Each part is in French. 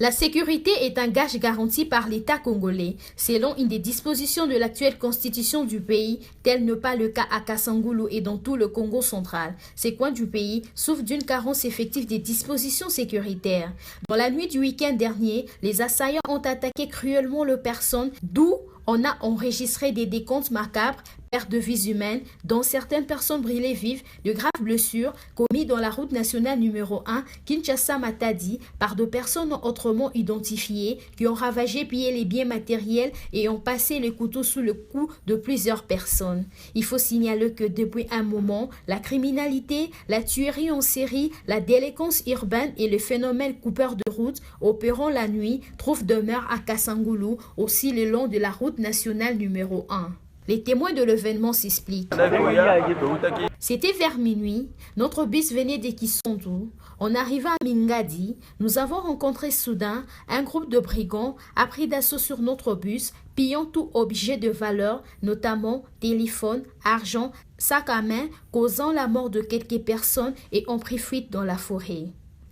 La sécurité est un gage garanti par l'État congolais, selon une des dispositions de l'actuelle constitution du pays, tel n'est pas le cas à Kasangulu et dans tout le Congo central. Ces coins du pays souffrent d'une carence effective des dispositions sécuritaires. Dans la nuit du week-end dernier, les assaillants ont attaqué cruellement les personnes, d'où on a enregistré des décomptes macabres, perte de vies humaines, dont certaines personnes brûlées vives, de graves blessures commises dans la route nationale numéro 1 Kinshasa-Matadi par deux personnes autrement identifiées qui ont ravagé, pillé les biens matériels et ont passé le couteau sous le cou de plusieurs personnes. Il faut signaler que depuis un moment, la criminalité, la tuerie en série, la délinquance urbaine et le phénomène coupeur de route opérant la nuit trouvent demeure à Kasangulu, aussi le long de la route nationale numéro 1. Les témoins de l'événement s'expliquent. C'était vers minuit, notre bus venait de Kisontou. En arrivant à Mingadi, nous avons rencontré soudain un groupe de brigands a pris d'assaut sur notre bus, pillant tout objet de valeur, notamment téléphone, argent, sac à main, causant la mort de quelques personnes et ont pris fuite dans la forêt.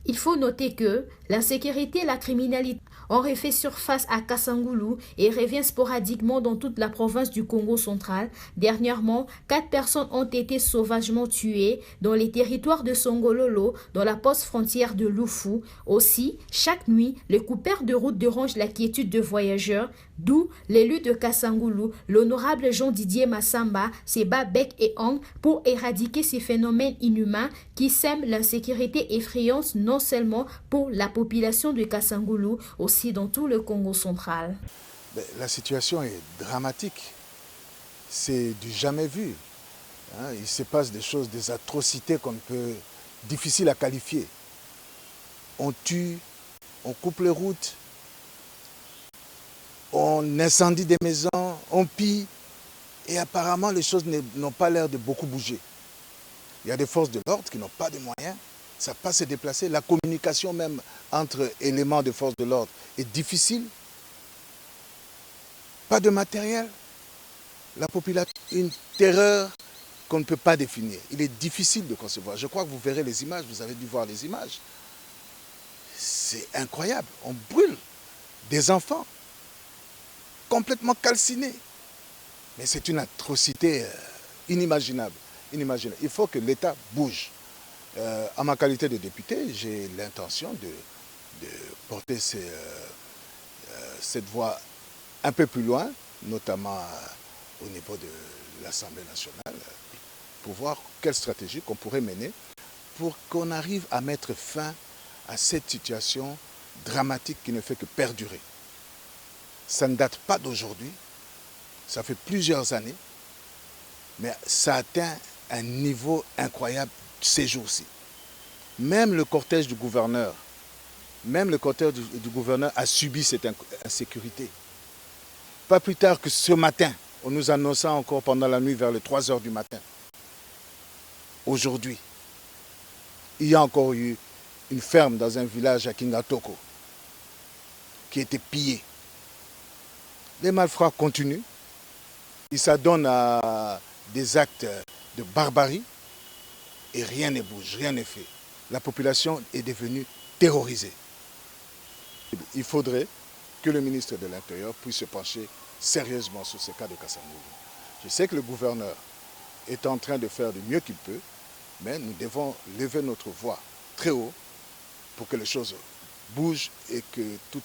Il faut noter que l'insécurité et la criminalité ont refait surface à Kasangulu et revient sporadiquement dans toute la province du Congo central. Dernièrement, 4 personnes ont été sauvagement tuées dans les territoires de Songololo, dans la poste frontière de Lufu. Aussi, chaque nuit, les coupeurs de route dérangent la quiétude de voyageurs, d'où l'élu de Kasangulu, l'honorable Jean-Didier Massamba, se bat bec et ongle pour éradiquer ces phénomènes inhumains qui sèment l'insécurité effrayante non seulement pour la population de Kasangulu, aussi dans tout le Congo central. La situation est dramatique. C'est du jamais vu. Il se passe des choses, des atrocités qu'on peut, difficiles à qualifier. On tue, on coupe les routes, on incendie des maisons, on pille. Et apparemment, les choses n'ont pas l'air de beaucoup bouger. Il y a des forces de l'ordre qui n'ont pas de moyens. Ça ne peut pas se déplacer. La communication même entre éléments de force de l'ordre est difficile. Pas de matériel. La population, une terreur qu'on ne peut pas définir. Il est difficile de concevoir. Je crois que vous verrez les images, vous avez dû voir les images. C'est incroyable. On brûle des enfants complètement calcinés. Mais c'est une atrocité inimaginable. Il faut que l'État bouge. En ma qualité de député, j'ai l'intention de porter cette voie un peu plus loin, notamment au niveau de l'Assemblée nationale, pour voir quelle stratégie qu'on pourrait mener pour qu'on arrive à mettre fin à cette situation dramatique qui ne fait que perdurer. Ça ne date pas d'aujourd'hui, ça fait plusieurs années, mais ça atteint un niveau incroyable ces jours-ci. Même le cortège du gouverneur a subi cette insécurité. Pas plus tard que ce matin, on nous annonçait encore pendant la nuit vers les 3 heures du matin. Aujourd'hui, il y a encore eu une ferme dans un village à Kingatoko qui a été pillée. Les malfrats continuent. Ils s'adonnent à des actes de barbarie et rien ne bouge, rien n'est fait. La population est devenue terrorisée. Il faudrait que le ministre de l'Intérieur puisse se pencher sérieusement sur ce cas de Kasangulu. Je sais que le gouverneur est en train de faire du mieux qu'il peut, mais nous devons lever notre voix très haut pour que les choses bougent et que tout...